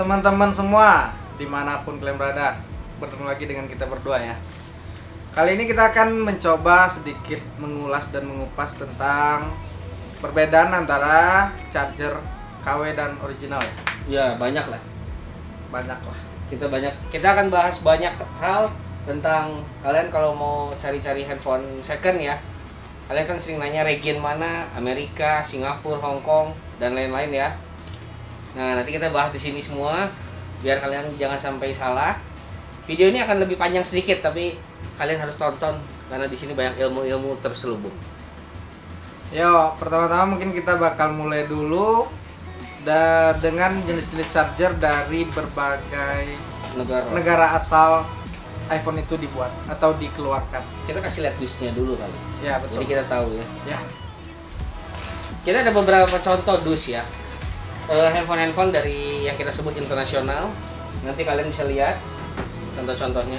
teman-teman semua, dimanapun kalian berada, bertemu lagi dengan kita berdua ya. Kali ini kita akan mencoba sedikit mengulas dan mengupas tentang perbedaan antara charger KW dan original ya. Ya, banyak lah. Banyak lah. Kita akan bahas banyak hal tentang kalian kalau mau cari-cari handphone second ya. Kalian kan sering nanya region mana, Amerika, Singapura, Hong Kong dan lain-lain ya. Nah, nanti kita bahas di sini semua biar kalian jangan sampai salah. Video ini akan lebih panjang sedikit tapi kalian harus tonton karena di sini banyak ilmu-ilmu terselubung. Yo, pertama-tama mungkin kita bakal mulai dulu dengan jenis-jenis charger dari berbagai negara asal iPhone itu dibuat atau dikeluarkan. Kita kasih lihat dusnya dulu kali. Ya, betul. Jadi kita tahu ya. Ya. Kita ada beberapa contoh dus ya. Handphone dari yang kita sebut internasional. Nanti kalian bisa lihat contoh-contohnya.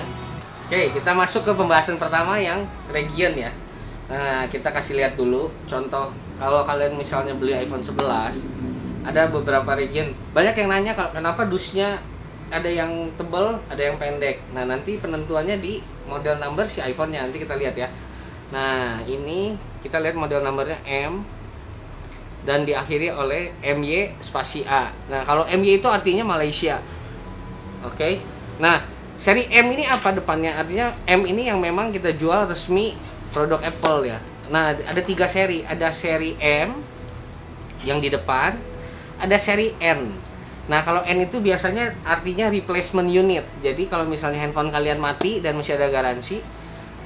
Oke, kita masuk ke pembahasan pertama yang region ya. Nah, kita kasih lihat dulu contoh. Kalau kalian misalnya beli iPhone 11, ada beberapa region. Banyak yang nanya kenapa dusnya ada yang tebal, ada yang pendek. Nah, nanti penentuannya di model number si iPhone-nya. Nanti kita lihat ya. Nah, ini kita lihat model numbernya M dan diakhiri oleh MY spasi A. Nah, kalau MY itu artinya Malaysia. Oke. Nah, seri M ini apa depannya? Artinya M ini yang memang kita jual resmi produk Apple ya. Nah, ada 3 seri. Ada seri M yang di depan, ada seri N. Nah, kalau N itu biasanya artinya replacement unit. Jadi kalau misalnya handphone kalian mati dan masih ada garansi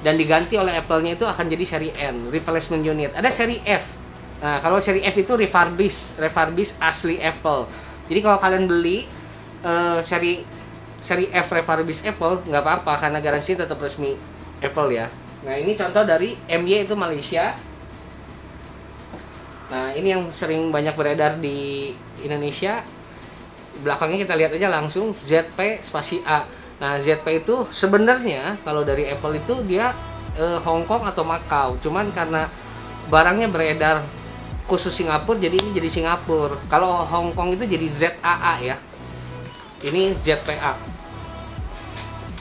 dan diganti oleh Apple-nya itu akan jadi seri N, replacement unit. Ada seri F. Nah, kalau seri F itu refurbish asli Apple. Jadi kalau kalian beli seri F refurbish Apple nggak apa-apa karena garansi tetap resmi Apple ya. Nah, ini contoh dari MY itu Malaysia. Nah, ini yang sering banyak beredar di Indonesia. Belakangnya kita lihat aja langsung ZP spasi A. Nah, ZP itu sebenarnya kalau dari Apple itu dia Hong Kong atau Macau. Cuman karena barangnya beredar khusus Singapura, jadi ini jadi Singapura. Kalau Hong Kong itu jadi ZAA ya. Ini ZPA.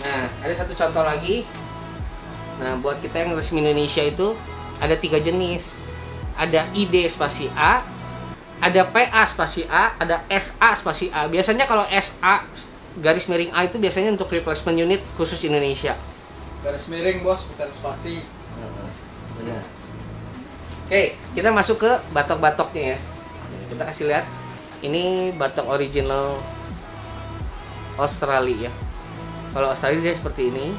Nah, ada satu contoh lagi. Nah, buat kita yang resmi Indonesia itu ada 3 jenis. Ada ID spasi A, ada PA spasi A, ada SA spasi A. Biasanya kalau SA garis miring A itu biasanya untuk replacement unit khusus Indonesia. Garis miring, Bos, bukan spasi. Benar. Oke, kita masuk ke batok-batoknya ya. Kita kasih lihat. Ini batok original Australia ya. Kalau Australia dia seperti ini.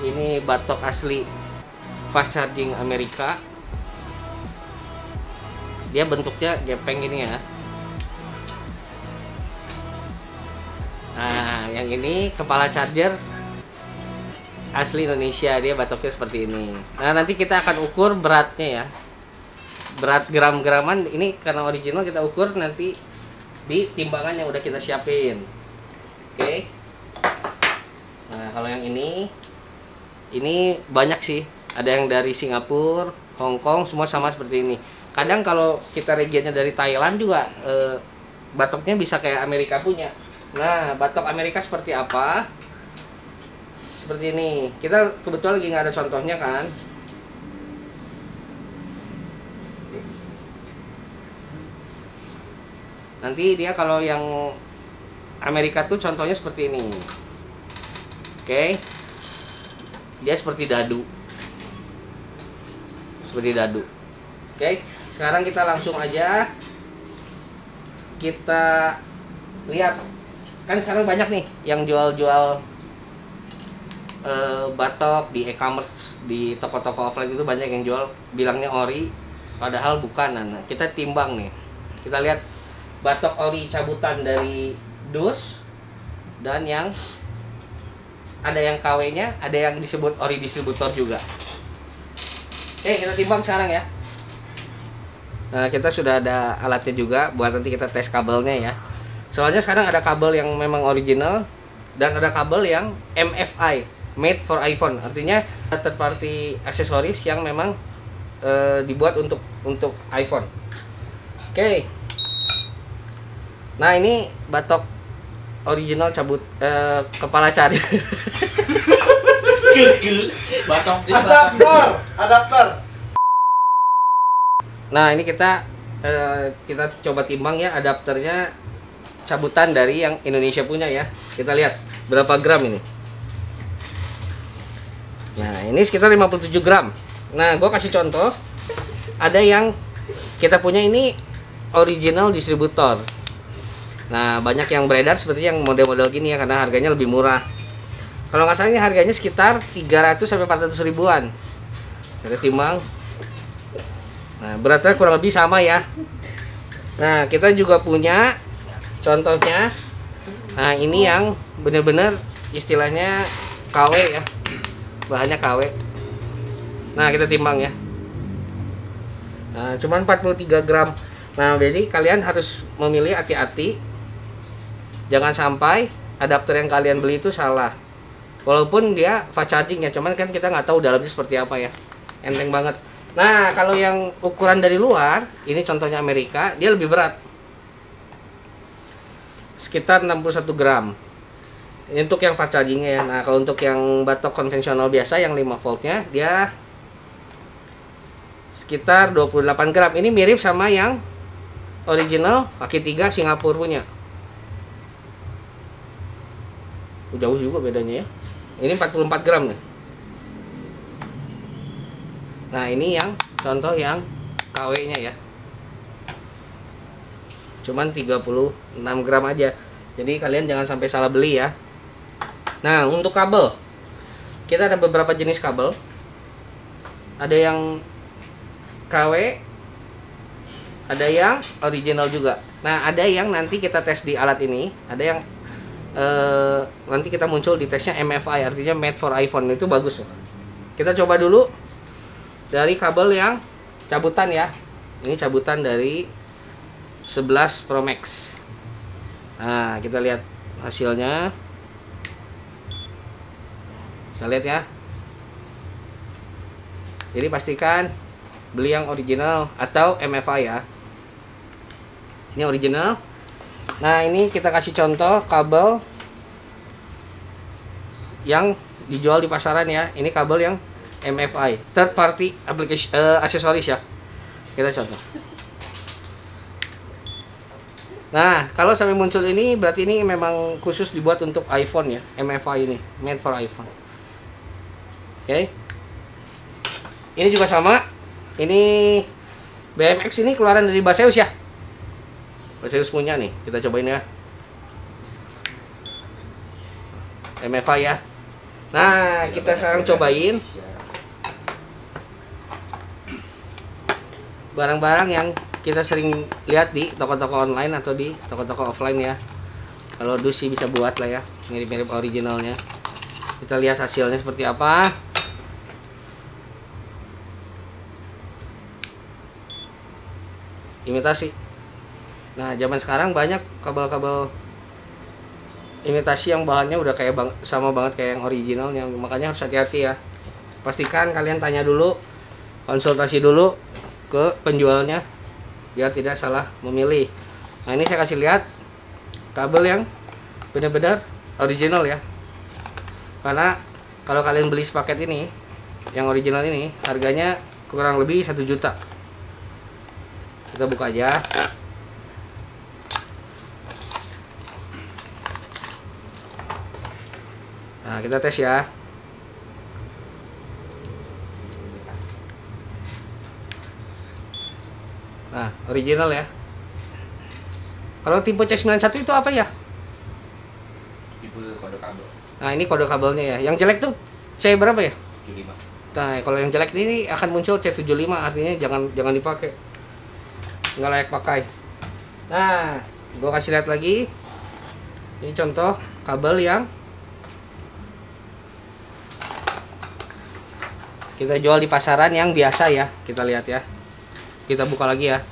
Ini batok asli fast charging Amerika. Dia bentuknya gepeng ini ya. Nah, yang ini kepala charger asli Indonesia, dia batoknya seperti ini. Nah, nanti kita akan ukur beratnya ya. Berat gram-graman ini karena original kita ukur nanti di timbangan yang udah kita siapin. Oke. Nah, kalau yang ini banyak sih. Ada yang dari Singapura, Hong Kong, semua sama seperti ini. Kadang kalau kita regionnya dari Thailand juga batoknya bisa kayak Amerika punya. Nah, batok Amerika seperti apa? Seperti ini. Kita kebetulan lagi nggak ada contohnya kan. Nanti dia kalau yang Amerika tuh contohnya seperti ini. Oke. Dia seperti dadu. Seperti dadu. Oke. Sekarang kita langsung aja kita lihat. Kan sekarang banyak nih yang jual-jual batok di e-commerce, di toko-toko offline itu banyak yang jual bilangnya ori padahal bukan. Nah, kita timbang nih. Kita lihat batok ori cabutan dari dus dan yang ada yang KW-nya, ada yang disebut ori distributor juga. Oke, kita timbang sekarang ya. Nah, kita sudah ada alatnya juga buat nanti kita tes kabelnya ya. Soalnya sekarang ada kabel yang memang original dan ada kabel yang MFI, made for iPhone. Artinya third party aksesoris yang memang dibuat untuk iPhone. Oke. Nah, ini batok original cabut kepala cari. Batok Adapter. Nah, ini kita coba timbang ya adapternya cabutan dari yang Indonesia punya ya. Kita lihat berapa gram ini. Nah, ini sekitar 57 gram. Nah, gue kasih contoh. Ada yang kita punya ini original distributor. Nah, banyak yang beredar seperti yang model-model gini ya, karena harganya lebih murah. Kalau nggak salah ini harganya sekitar 300 sampai 400 ribuan. Kita timbang. Nah, beratnya kurang lebih sama ya. Nah, kita juga punya contohnya. Nah, ini yang bener-bener istilahnya KW ya. Bahannya KW. Nah, kita timbang ya. Nah, cuman 43 gram. Nah, jadi kalian harus memilih hati-hati. Jangan sampai adapter yang kalian beli itu salah. Walaupun dia fast charging ya, cuman kan kita nggak tahu dalamnya seperti apa ya. Enteng banget. Nah, kalau yang ukuran dari luar, ini contohnya Amerika, dia lebih berat. Sekitar 61 gram. Ini untuk yang fast chargingnya ya. Nah, kalau untuk yang batok konvensional biasa yang 5 voltnya, dia sekitar 28 gram. Ini mirip sama yang original kaki 3 Singapura punya. Jauh juga bedanya ya. Ini 44 gram nih. Nah, ini yang contoh yang KW-nya ya. Cuman 36 gram aja. Jadi kalian jangan sampai salah beli ya. Nah, untuk kabel. Kita ada beberapa jenis kabel. Ada yang KW, ada yang original juga. Nah, ada yang nanti kita tes di alat ini, ada yang nanti kita muncul di tesnya MFI, artinya made for iPhone. Itu bagus. Kita coba dulu dari kabel yang cabutan ya. Ini cabutan dari 11 Pro Max. Nah, kita lihat hasilnya. Bisa lihat ya. Jadi pastikan beli yang original atau MFI ya. Ini original. Nah, ini kita kasih contoh kabel yang dijual di pasaran ya. Ini kabel yang MFI, third party application aksesoris ya. Kita contoh. Nah, kalau sampai muncul ini berarti ini memang khusus dibuat untuk iPhone ya. MFI ini, made for iPhone. Oke. Ini juga sama. Ini BMX ini keluaran dari Baseus ya. Baseus punya nih, kita cobain ya. MFI ya. Nah, kita sekarang cobain barang-barang yang kita sering lihat di toko-toko online atau di toko-toko offline ya. Kalau dus sih bisa buat lah ya, mirip-mirip originalnya. Kita lihat hasilnya seperti apa. Imitasi. Nah, zaman sekarang banyak kabel-kabel imitasi yang bahannya udah kayak sama banget kayak yang originalnya. Makanya harus hati-hati ya. Pastikan kalian tanya dulu, konsultasi dulu ke penjualnya biar tidak salah memilih. Nah, ini saya kasih lihat kabel yang benar-benar original ya. Karena kalau kalian beli sepaket ini, yang original ini harganya kurang lebih 1 juta. Kita buka aja. Nah, kita tes ya. Nah, original ya. Kalau tipe C91 itu apa ya? Tipe kode kabel Nah, ini kode kabelnya ya. Yang jelek tuh C berapa ya? 75. Nah, kalau yang jelek ini akan muncul C75, artinya jangan dipakai. Nggak layak pakai. Nah, gue kasih lihat lagi. Ini contoh kabel yang kita jual di pasaran yang biasa ya. Kita lihat ya. Kita buka lagi ya.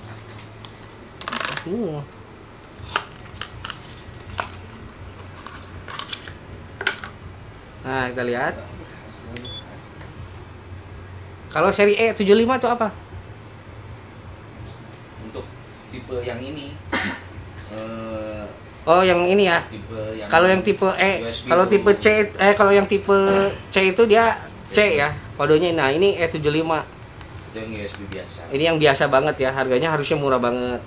Nah, kita lihat. Kalau seri E75 itu apa? Untuk tipe yang ini Oh, yang ini ya. Tipe yang Kalau yang tipe E, USB kalau itu. tipe C, kalau yang tipe C itu dia C ya kodenya. Nah, ini E75. Itu yang USB biasa. Ini yang biasa banget ya, harganya harusnya murah banget.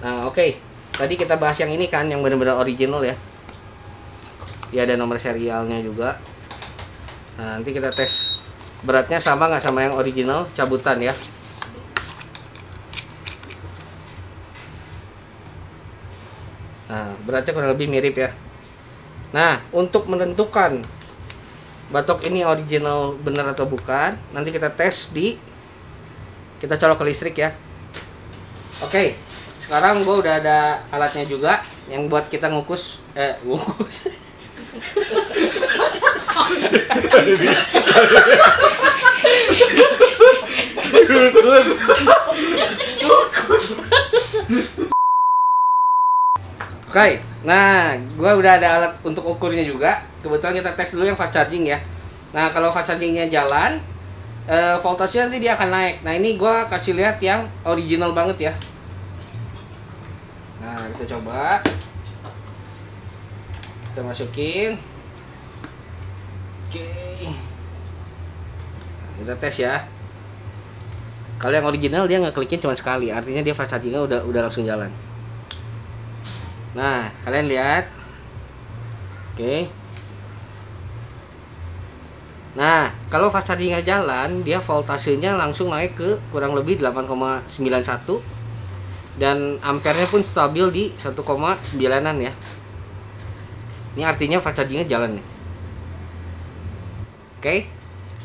Nah, oke. Tadi kita bahas yang ini kan, yang benar-benar original ya. Dia ada nomor serialnya juga. Nah, nanti kita tes beratnya sama nggak sama yang original, cabutan ya. Nah, beratnya kurang lebih mirip ya. Nah, untuk menentukan batok ini original benar atau bukan, nanti kita tes kita colok ke listrik ya. Oke, sekarang gue udah ada alatnya juga yang buat kita ngukus. Oke, nah gue udah ada alat untuk ukurnya juga. Kebetulan kita tes dulu yang fast charging ya. Nah, kalau fast chargingnya jalan, voltasenya nanti dia akan naik. Nah, ini gue kasih lihat yang original banget ya. Nah, kita coba. Kita masukin. Oke. Kita tes ya. Kalau yang original dia nggak kliknya cuma sekali, artinya dia fast chargingnya udah langsung jalan. Nah, kalian lihat. Oke. Nah, kalau fast chargingnya jalan, dia voltasenya langsung naik ke kurang lebih 8,91 dan ampernya pun stabil di 1,9an ya. Ini artinya fast chargingnya jalan nih. Oke.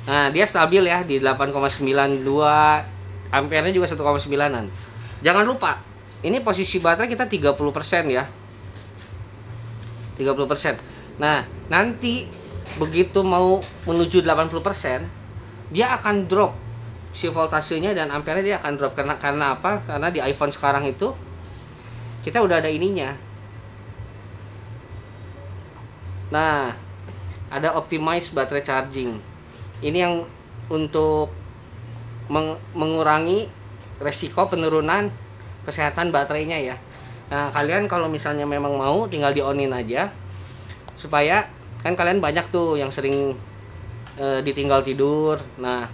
Nah, dia stabil ya di 8,92, ampernya juga 1,9an. Jangan lupa, ini posisi baterai kita 30% ya. 30%. Nah, nanti begitu mau menuju 80%, dia akan drop si voltasenya dan ampernya dia akan drop karena apa? Karena di iPhone sekarang itu kita udah ada ininya. Nah, ada optimize baterai charging. Ini yang untuk mengurangi resiko penurunan kesehatan baterainya ya. Nah, kalian kalau misalnya memang mau tinggal di-on-in aja supaya kan kalian banyak tuh yang sering ditinggal tidur. Nah,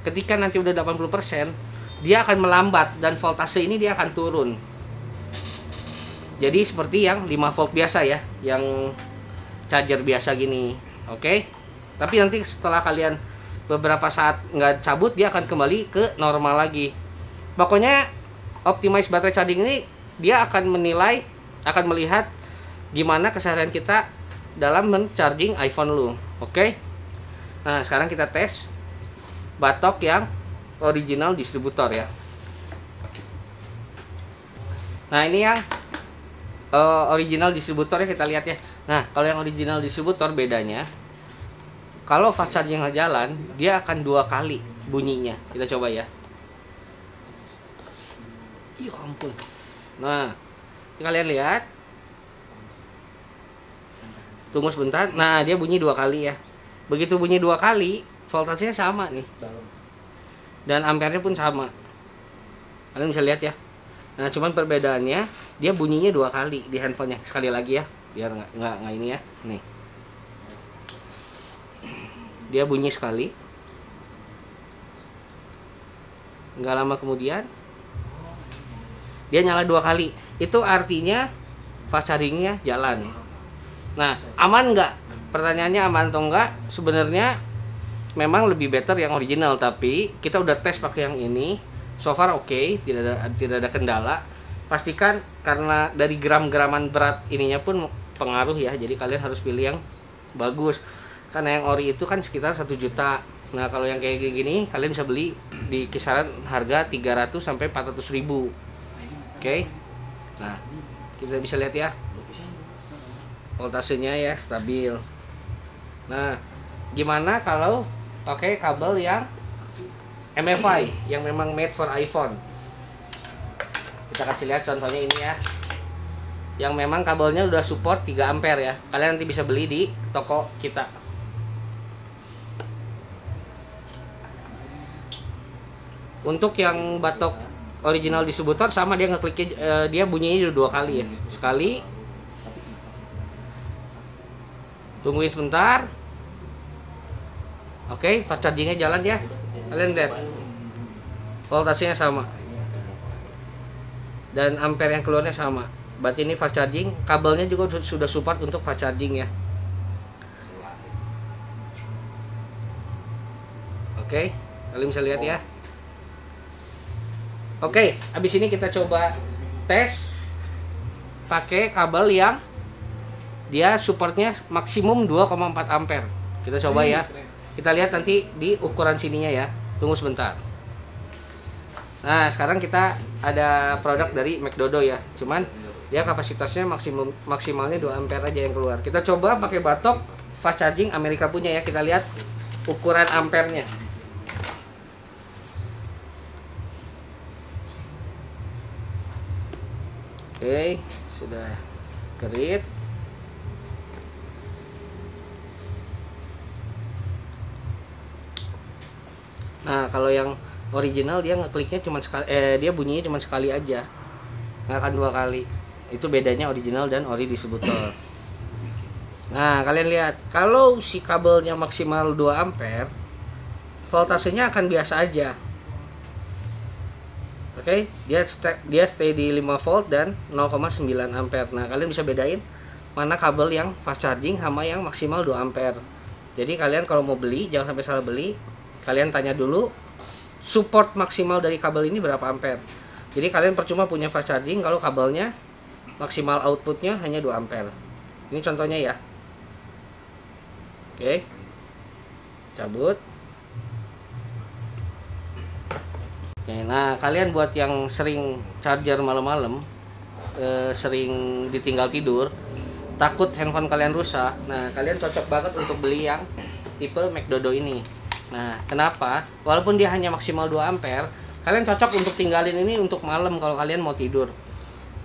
ketika nanti udah 80%, dia akan melambat dan voltase ini dia akan turun. Jadi seperti yang 5 volt biasa ya, yang charger biasa gini. Oke. Tapi nanti setelah kalian beberapa saat nggak cabut, dia akan kembali ke normal lagi. Pokoknya optimize baterai charging ini dia akan melihat gimana keseharian kita dalam men-charging iPhone lu. Oke. Nah, sekarang kita tes batok yang original distributor ya. Nah, ini yang original distributor ya, kita lihat ya. Nah, kalau yang original distributor bedanya, kalau fast charging jalan, dia akan 2 kali bunyinya. Kita coba ya. Ya ampun. Nah, kalian lihat. Tunggu sebentar. Nah, dia bunyi 2 kali ya. Begitu bunyi 2 kali, voltasenya sama nih. Dan ampernya pun sama. Kalian bisa lihat ya. Nah, cuman perbedaannya dia bunyinya 2 kali di handphonenya. Sekali lagi ya, biar nggak ini ya. Nih. Dia bunyi sekali. Nggak lama kemudian dia nyala 2 kali. Itu artinya fast chargingnya jalan. Nah, aman nggak? Pertanyaannya aman atau enggak? Sebenarnya memang lebih better yang original, tapi kita udah tes pakai yang ini. So far oke, tidak ada kendala. Pastikan karena dari gram-graman berat ininya pun pengaruh ya. Jadi kalian harus pilih yang bagus. Karena yang ori itu kan sekitar 1 juta. Nah, kalau yang kayak gini kalian bisa beli di kisaran harga 300 sampai 400 ribu. Oke. Nah, kita bisa lihat ya. Voltasenya ya stabil. Nah, gimana kalau pakai kabel yang MFI yang memang made for iPhone? Kita kasih lihat contohnya ini ya. Yang memang kabelnya udah support 3 ampere ya. Kalian nanti bisa beli di toko kita. Untuk yang batok original distributor sama dia ngekliknya dia bunyinya 2 kali ya. Sekali. Tungguin sebentar. Oke, fast chargingnya jalan ya. Kalian lihat. Voltasenya sama. Dan ampere yang keluarnya sama. Berarti ini fast charging. Kabelnya juga sudah support untuk fast charging ya. Oke, kalian bisa lihat ya. Oke, habis ini kita coba tes pakai kabel yang dia supportnya maksimum 2,4 ampere. Kita coba ya. Kita lihat nanti di ukuran sininya ya. Tunggu sebentar. Nah, sekarang kita ada produk dari McDodo ya. Cuman dia kapasitasnya maksimalnya 2 ampere aja yang keluar. Kita coba pakai batok fast charging Amerika punya ya. Kita lihat ukuran ampernya. Oke, sudah kerit. Nah, kalau yang original dia ngekliknya cuma sekali, dia bunyinya cuma sekali aja, nggak akan 2 kali. Itu bedanya original dan ori distributor. Nah, kalian lihat, kalau si kabelnya maksimal 2 ampere, voltasenya akan biasa aja. Oke, dia stay di 5 volt dan 0,9 ampere. Nah, kalian bisa bedain mana kabel yang fast charging sama yang maksimal 2 ampere. Jadi kalian kalau mau beli, jangan sampai salah beli. Kalian tanya dulu support maksimal dari kabel ini berapa ampere. Jadi kalian percuma punya fast charging kalau kabelnya maksimal outputnya hanya 2 ampere. Ini contohnya ya. Oke. Cabut. Oke, nah kalian buat yang sering charger malam-malam, sering ditinggal tidur, takut handphone kalian rusak. Nah, kalian cocok banget untuk beli yang tipe McDodo ini. Nah, kenapa? Walaupun dia hanya maksimal 2 ampere, kalian cocok untuk tinggalin ini untuk malam kalau kalian mau tidur.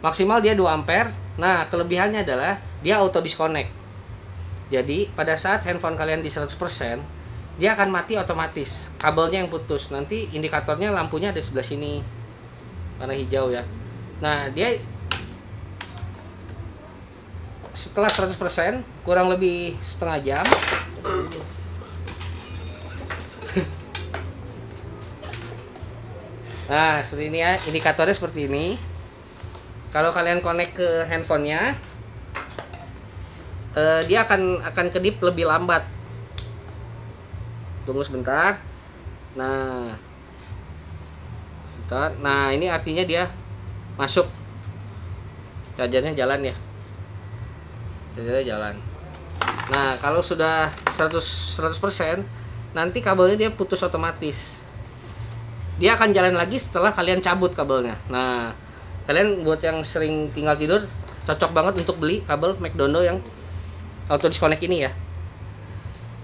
Maksimal dia 2 ampere. Nah, kelebihannya adalah dia auto disconnect. Jadi, pada saat handphone kalian di 100%, dia akan mati otomatis. Kabelnya yang putus. Nanti indikatornya lampunya ada sebelah sini. Warna hijau ya. Nah, dia setelah 100% kurang lebih setengah jam nah seperti ini ya, indikatornya seperti ini. Kalau kalian connect ke handphonenya, dia akan kedip lebih lambat. Tunggu sebentar. Nah sebentar. Nah, ini artinya dia masuk, chargernya jalan ya. Jalan. Nah, kalau sudah 100%, nanti kabelnya dia putus otomatis. Dia akan jalan lagi setelah kalian cabut kabelnya. Nah, kalian buat yang sering tinggal tidur, cocok banget untuk beli kabel McDodo yang auto disconnect ini ya.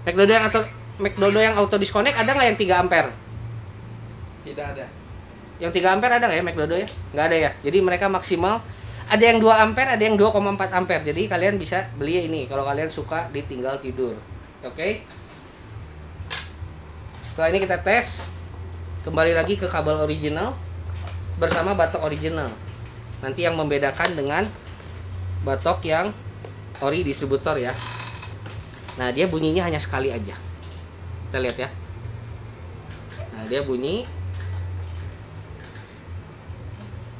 McDodo yang auto disconnect ada nggak yang 3 ampere? Tidak ada. Yang 3 ampere ada nggak ya McDodo ya? Nggak ada ya. Jadi mereka maksimal ada yang 2 ampere, ada yang 2,4 ampere. Jadi kalian bisa beli ini kalau kalian suka ditinggal tidur. Oke. Setelah ini kita tes kembali lagi ke kabel original bersama batok original. Nanti yang membedakan dengan batok yang ori distributor ya. Nah, dia bunyinya hanya sekali aja. Kita lihat ya. Nah, dia bunyi.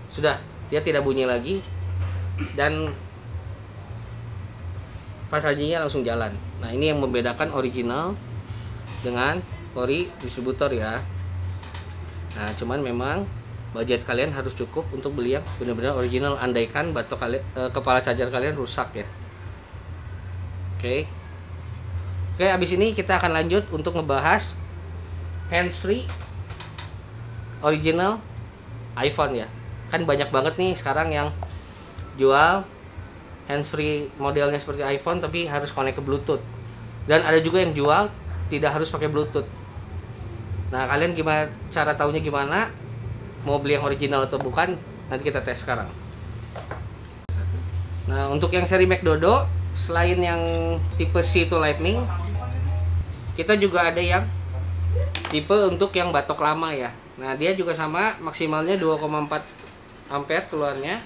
Sudah, dia tidak bunyi lagi. Dan fast chargingnya langsung jalan. Nah, ini yang membedakan original dengan ori distributor ya. Nah, cuman memang budget kalian harus cukup untuk beli yang benar-benar original, andaikan batok kalian, kepala charger kalian rusak ya. Oke, abis ini kita akan lanjut untuk ngebahas handsfree original iPhone ya. Kan banyak banget nih sekarang yang jual handsfree modelnya seperti iPhone tapi harus connect ke Bluetooth. Dan ada juga yang jual tidak harus pakai Bluetooth. Nah, kalian gimana, cara taunya gimana? Mau beli yang original atau bukan? Nanti kita tes sekarang. Nah, untuk yang seri McDodo, selain yang tipe C to Lightning, kita juga ada yang tipe untuk yang batok lama ya. Nah, dia juga sama, maksimalnya 2,4 ampere keluarnya.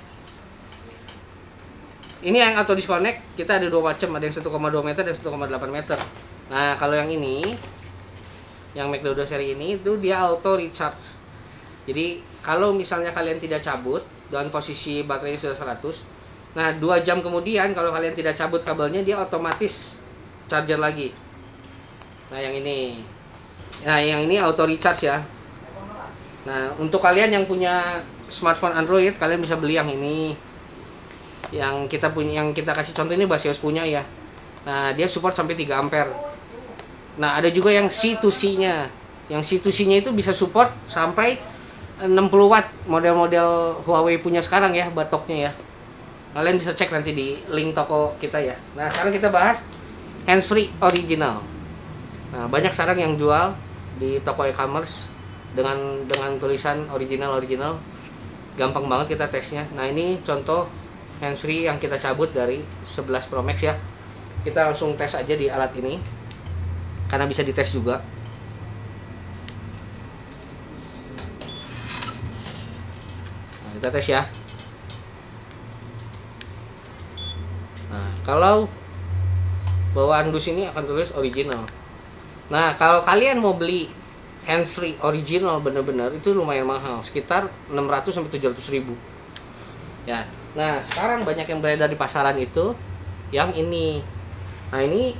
Ini yang auto disconnect, kita ada 2 macam, ada yang 1,2 meter dan 1,8 meter. Nah, kalau yang ini, yang Mac Dodo seri ini itu dia auto recharge. Jadi kalau misalnya kalian tidak cabut dan posisi baterainya sudah 100, nah 2 jam kemudian kalau kalian tidak cabut kabelnya, dia otomatis charger lagi. Nah yang ini auto recharge ya. Nah untuk kalian yang punya smartphone Android, kalian bisa beli yang ini. Yang kita kasih contoh ini Basios punya ya. Nah dia support sampai 3 ampere. Nah ada juga yang C2C nya. Yang C2C nya itu bisa support sampai 60 watt, model-model Huawei punya sekarang ya, batoknya ya. Kalian bisa cek nanti di link toko kita ya. Nah sekarang kita bahas handsfree original. Nah banyak sekarang yang jual di toko e-commerce dengan tulisan original, gampang banget kita tesnya. Nah ini contoh handsfree yang kita cabut dari 11 Pro Max ya. Kita langsung tes aja di alat ini karena bisa dites juga. Nah, kita tes ya. Nah kalau bawaan dus ini akan tulis original. Nah kalau kalian mau beli handsfree original bener-bener itu lumayan mahal, sekitar 600 sampai 700 ribu ya. Nah sekarang banyak yang beredar di pasaran itu yang ini. Nah ini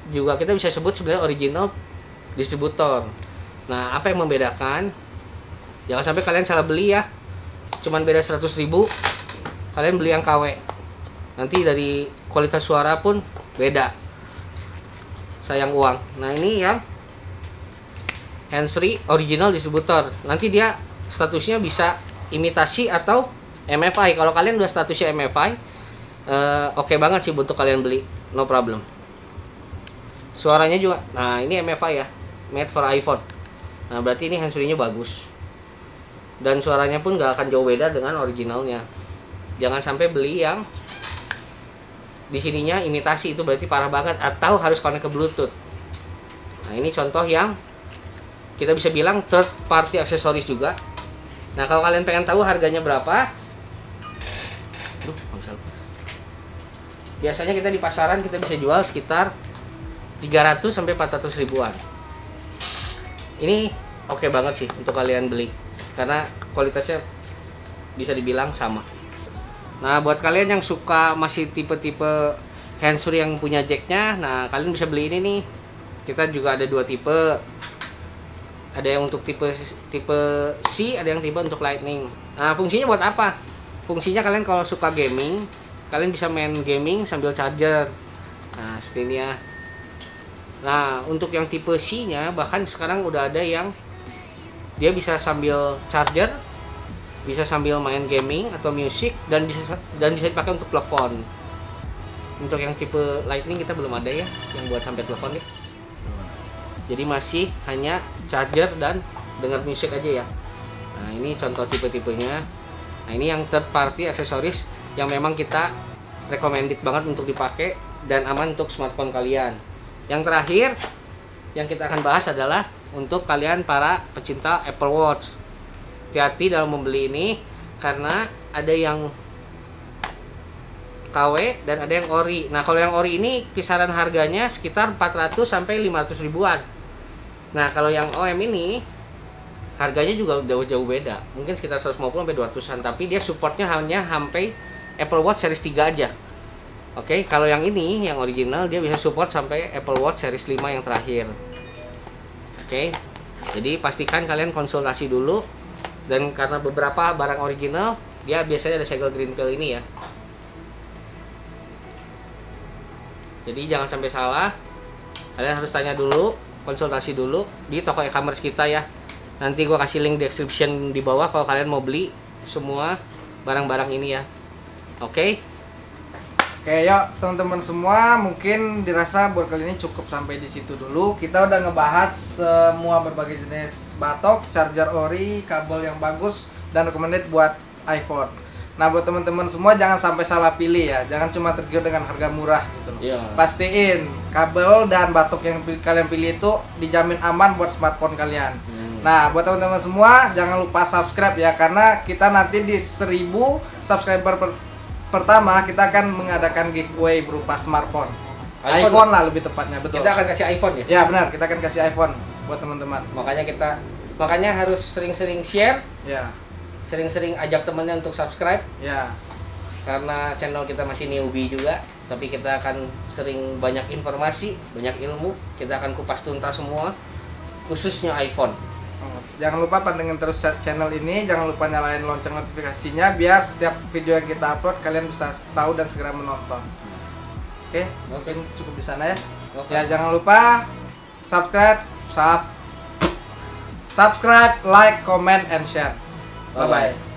juga kita bisa sebut sebenarnya original distributor. Nah apa yang membedakan, jangan sampai kalian salah beli ya, cuman beda 100 ribu kalian beli yang KW, nanti dari kualitas suara pun beda, sayang uang. Nah ini yang handsfree original distributor, nanti dia statusnya bisa imitasi atau MFI. Kalau kalian udah statusnya MFI, oke banget sih untuk kalian beli, no problem. Suaranya juga, nah ini MFI ya, made for iPhone. Nah berarti ini handsfree-nya bagus, dan suaranya pun gak akan jauh beda dengan originalnya. Jangan sampai beli yang di sininya imitasi, itu berarti parah banget, atau harus connect ke Bluetooth. Nah ini contoh yang kita bisa bilang third party aksesoris juga. Nah kalau kalian pengen tahu harganya berapa, biasanya kita di pasaran kita bisa jual sekitar 300 sampai 400 ribuan. Ini oke banget sih untuk kalian beli karena kualitasnya bisa dibilang sama. Nah buat kalian yang suka masih tipe-tipe handsfree yang punya jacknya, nah kalian bisa beli ini nih. Kita juga ada 2 tipe. Ada yang untuk tipe C, ada yang tipe untuk Lightning. Nah fungsinya buat apa? Fungsinya kalian kalau suka gaming, kalian bisa main gaming sambil charger. Nah seperti ini ya. Nah untuk yang tipe C nya bahkan sekarang udah ada yang dia bisa sambil charger, bisa sambil main gaming atau musik, dan bisa dipakai untuk telepon. Untuk yang tipe Lightning kita belum ada ya yang buat sampai telepon ya. Jadi masih hanya charger dan dengar musik aja ya. Nah ini contoh tipe-tipenya. Nah ini yang third party aksesoris yang memang kita recommended banget untuk dipakai dan aman untuk smartphone kalian. Yang terakhir yang kita akan bahas adalah untuk kalian para pecinta Apple Watch. Hati-hati dalam membeli ini karena ada yang KW dan ada yang ori. Nah kalau yang ori ini kisaran harganya sekitar 400 sampai 500 ribuan. Nah kalau yang OM ini harganya juga jauh-jauh beda, mungkin sekitar 150 sampai 200-an, tapi dia supportnya hanya sampai Apple Watch series 3 aja. Oke, kalau yang ini yang original dia bisa support sampai Apple Watch series 5 yang terakhir. Oke, jadi pastikan kalian konsultasi dulu. Dan karena beberapa barang original dia biasanya ada segel green pill ini ya, jadi jangan sampai salah. Kalian harus tanya dulu, konsultasi dulu di toko e-commerce kita ya. Nanti gua kasih link description di bawah kalau kalian mau beli semua barang-barang ini ya. Oke. Oke, yuk teman-teman semua, mungkin dirasa buat kali ini cukup sampai di situ dulu. Kita udah ngebahas semua berbagai jenis batok, charger ori, kabel yang bagus dan recommended buat iPhone. Nah, buat teman-teman semua jangan sampai salah pilih ya. Jangan cuma tergiur dengan harga murah gitu loh. Yeah. Pastiin kabel dan batok yang kalian pilih itu dijamin aman buat smartphone kalian. Nah, buat teman-teman semua jangan lupa subscribe ya, karena kita nanti di 1000 subscriber pertama kita akan mengadakan giveaway berupa smartphone. iPhone lah lebih tepatnya, betul. Kita akan kasih iPhone ya. Ya benar, kita akan kasih iPhone buat teman-teman. Makanya harus sering-sering share, Ya. sering-sering ajak temennya untuk subscribe. Ya. Karena channel kita masih newbie juga, tapi kita akan sering banyak informasi, banyak ilmu. Kita akan kupas tuntas semua, khususnya iPhone. Jangan lupa pantengin terus channel ini, jangan lupa nyalain lonceng notifikasinya biar setiap video yang kita upload kalian bisa tahu dan segera menonton. Oke, mungkin cukup di sana ya. Ya, jangan lupa subscribe, like, comment, and share. Bye bye.